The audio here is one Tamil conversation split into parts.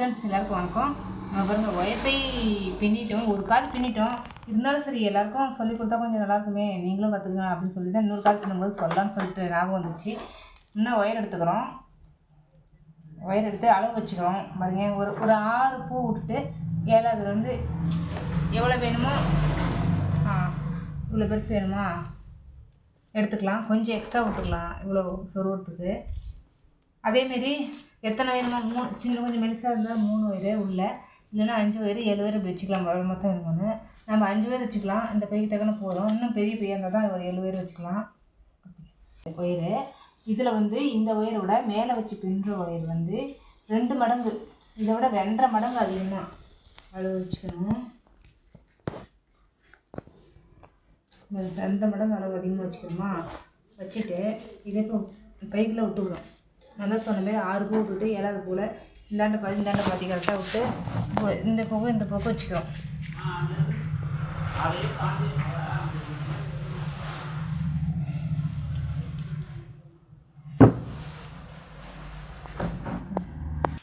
ஃப்ரெண்ட்ஸ் எல்லாருக்கும் வணக்கம். பாருங்கள், ஒயர் பை பின்னிட்டோம், ஒரு கால் பின்னிட்டோம். இருந்தாலும் சரி, எல்லாருக்கும் சொல்லி கொடுத்தா கொஞ்சம் நல்லாயிருக்குமே, நீங்களும் கற்றுக்கலாம் அப்படின்னு சொல்லி தான் இன்னொரு கால் பின்னும்போது சொல்லலான்னு சொல்லிட்டு ஞாபகம் வந்துச்சு. இன்னும் ஒயர் எடுத்துக்கிறோம். ஒயர் எடுத்து அளவு வச்சுக்கிறோம். பாருங்க, ஒரு 6 பூ விட்டுட்டு 7வது வந்து எவ்வளோ வேணுமோ, இவ்வளோ பெருசு வேணுமா எடுத்துக்கலாம். கொஞ்சம் எக்ஸ்ட்ரா விட்டுக்கலாம் இவ்வளோ சொருவத்துக்கு. அதேமாரி எத்தனை வேணுமோ, 3 சின்ன கொஞ்சம் மெலிசாக இருந்தால் 3 ஒயரு உள்ள, இல்லைன்னா 5 ஒயரு 7 ஒயரு இப்படி வச்சுக்கலாம். மொத்தம் வேணுமோன்னு நம்ம 5 ஒயர் வச்சுக்கலாம். இந்த பைக்கு தக்கன போதும். இன்னும் பெரிய பையாக இருந்தால் தான் ஒரு 7 ஒயர் வச்சுக்கலாம். ஒயரு இதில் வந்து இந்த ஒயரை விட மேலே வச்சு பின்னுற ஒயர் வந்து 2 மடங்கு, இதை விட 2.5 மடங்கு அதிகமாக அளவு வச்சுக்கணும். 2 மடங்கு அளவு அதிகமாக வச்சுக்கணுமா? வச்சுட்டு இதே இப்போ பைக்கில் விட்டுக்கிறோம். நல்லா சொன்ன மாரி 6 பூ விட்டுட்டு 7வது பூவில் இந்தாண்ட பாதி கரெக்டாக விட்டு இந்த பக்கம் வச்சுக்கிறோம்.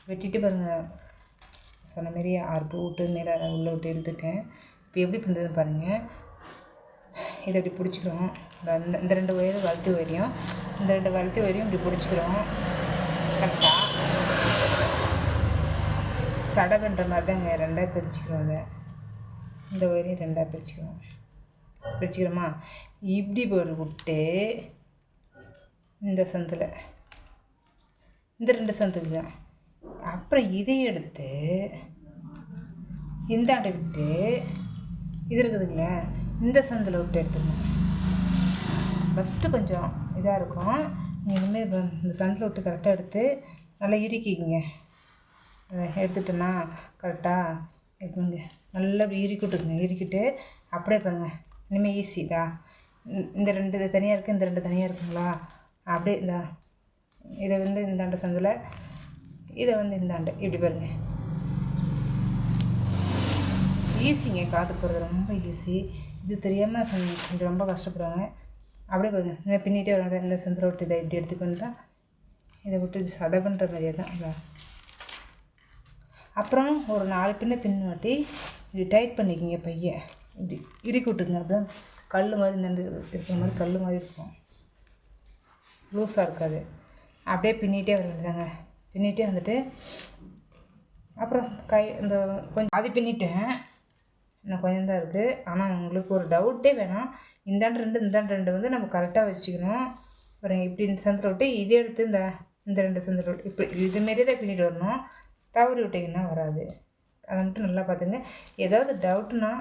வெட்டிட்டு பாருங்கள், சொன்ன மாரி 6 பூ விட்டு மேலே உள்ளே விட்டு எடுத்துட்டேன். இப்போ எப்படி பண்ணுறதுன்னு பாருங்கள். இதை இப்படி பிடிச்சிக்கிறோம். இந்த 2 ஒயரும் வளர்த்தி ஒயரையும் இந்த 2 வளர்த்தி ஒயரையும் இப்படி பிடிச்சிக்கிறோம். கரெக்டாக சடை பண்ணுற மாதிரி தாங்க 2ஆக பிரிச்சுக்கிறோம். அதை இந்த ஒயரையும் 2ஆக பிரிச்சுக்கிறோமா? இப்படி போட்டு விட்டு இந்த சந்தில் இந்த 2 சந்துக்கு தான். அப்புறம் இதை எடுத்து இந்த ஆட்டை விட்டு இது இருக்குதுங்களே, இந்த சந்தில் விட்டு எடுத்துக்கணும். ஃபஸ்ட்டு கொஞ்சம் இதாக இருக்கும். இனிமேல் இந்த சந்தில் விட்டு கரெக்டாக எடுத்து நல்லா இறுக்கிங்க. எடுத்துட்டோன்னா கரெக்டாக எப்படிங்க நல்லா இப்படி இறுக்கிட்டுக்குங்க. இறுக்கிட்டு அப்படியே பாருங்கள், இனிமேல் ஈஸி தான். இந்த 2 தனியாக இருக்குது, இந்த 2 தனியாக இருக்குங்களா? அப்படியே இதை வந்து இந்தாண்ட சந்தில், இதை வந்து இந்தாண்ட இப்படி பாருங்கள். ஈஸிங்க, காது போகிறது ரொம்ப ஈஸி. இது தெரியாமல் கொஞ்சம் ரொம்ப கஷ்டப்படுவாங்க. அப்படியே பாருங்கள், இந்த பின்னிட்டே வராங்க. இந்த சந்தில் விட்டு இதை இப்படி எடுத்துக்கு வந்தால் இதை விட்டு சடை பண்ணுற மாதிரியே தான். அப்புறம் ஒரு 4 பின்னை பின்னாட்டி இப்படி டைட் பண்ணிக்கிங்க. பையை இப்படி இறுக்கி விட்டுருங்க. அதுதான் கல் மாதிரி இந்த இருக்கிற மாதிரி கல் மாதிரி இருக்கும், லூஸாக இருக்காது. அப்படியே பின்னிகிட்டே வர வேண்டியதாங்க. பின்னிகிட்டே வந்துட்டு அப்புறம் இந்த கொஞ்சம் அது பின்னிட்டேன், இன்னும் கொஞ்சம் தான் இருக்குது. ஆனால் உங்களுக்கு ஒரு டவுட்டே வேணாம், இந்தாண்டு 2 வந்து நம்ம கரெக்டாக வச்சுக்கணும். அப்புறம் இப்படி இந்த சந்தில் விட்டு இதை எடுத்து இந்த 2 சந்தில் விட்டு இப்படி இதுமாரி தான் பின்னிட்டு வரணும். தவறி விட்டிங்கன்னா வராது. அதை மட்டும் நல்லா பார்த்துங்க. ஏதாவது டவுட்னா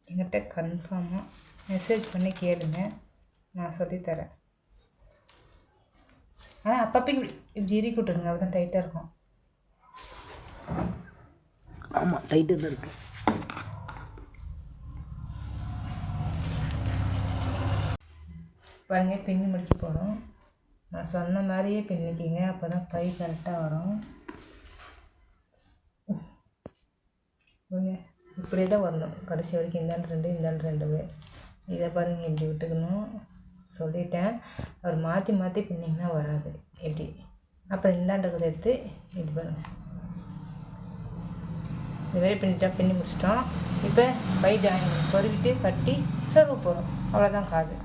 என்கிட்ட கன்ஃபார்மாக மெசேஜ் பண்ணி கேளுங்க, நான் சொல்லித்தரேன். ஆனால் அப்பப்போ இப்படி இறுக்கி விட்டுருங்க, அப்போ தான் டைட்டாக இருக்கும். ஆமாம், டைட்டாக தான் இருக்குது. பாருங்கள், பின்னி முடிக்க போகிறோம். நான் சொன்ன மாதிரியே பின்னிக்கிங்க, அப்போ தான் கை கரெக்டாக வரும். இப்படியே தான் வரணும் கடைசி வரைக்கும். இந்தாண்டு 2 இதை பாருங்கள், இப்படி விட்டுக்கணும். சொல்லிட்டேன், அவர் மாற்றி பின்னிங்கன்னா வராது. எப்படி அப்புறம் இந்தாண்டதை எடுத்து இப்படி பாருங்கள், இதுமாரி பின்னி முடிச்சிட்டோம். இப்போ பை ஜாயின் சொருவிட்டு கட்டி சொருவ போகிறோம். அவ்வளோதான். காது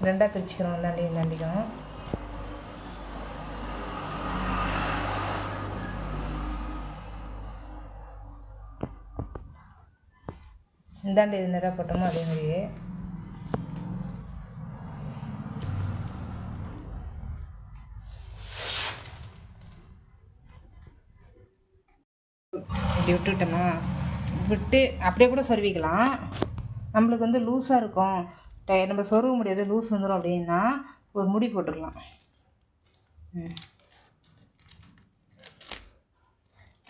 2ஆக பிரிச்சுக்கிறோம். இந்தாண்டிக்கும் இந்தாண்டு இது நேராக போட்டோமோ அதே மாதிரியே இப்படி விட்டுட்டோமா, விட்டு அப்படியே கூட சொருவிக்கலாம். நம்மளுக்கு வந்து லூஸாக இருக்கும், நம்ம சொருவ முடியாது, லூஸ் வந்துடும் அப்படின்னா ஒரு முடி போட்டுக்கலாம்.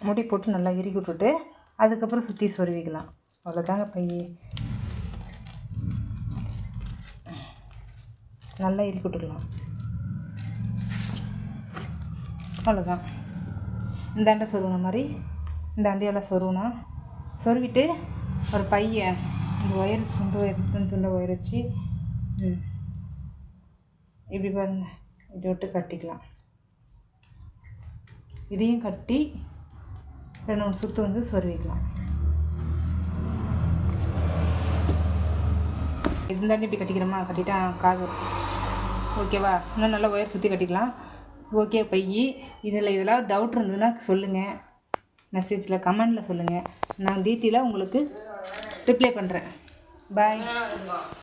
முடி போட்டு நல்லா இறுக்கி விட்டுட்டு அதுக்கப்புறம் சுற்றி சொருவிக்கலாம். அவ்வளோதாங்க. பையே நல்லா இறுக்கி விட்டுக்கலாம். அவ்வளோதான். இந்தாண்ட சொருவின மாதிரி இந்த அண்டியெல்லாம் சொருவிட்டு ஒரு பையை இந்த ஒயர் துண்டை ஒயர் வச்சு இப்படி பாருங்கள், இப்படி விட்டு கட்டிக்கலாம். இதையும் கட்டி 2-3 சுற்று வந்து சொருவிக்கலாம். இருந்தாலும் இப்படி கட்டிக்கிறோமா, கட்டிட்டா காது ஓகேவா? இன்னும் நல்லா ஒயர் சுற்றி கட்டிக்கலாம். ஓகே பையி. இதெல்லாம் டவுட் இருந்ததுன்னா சொல்லுங்கள், மெசேஜில் கமெண்டில் சொல்லுங்கள். நான் டீட்டெயிலாக உங்களுக்கு ரிப்ளை பண்ணுறேன். பாய்.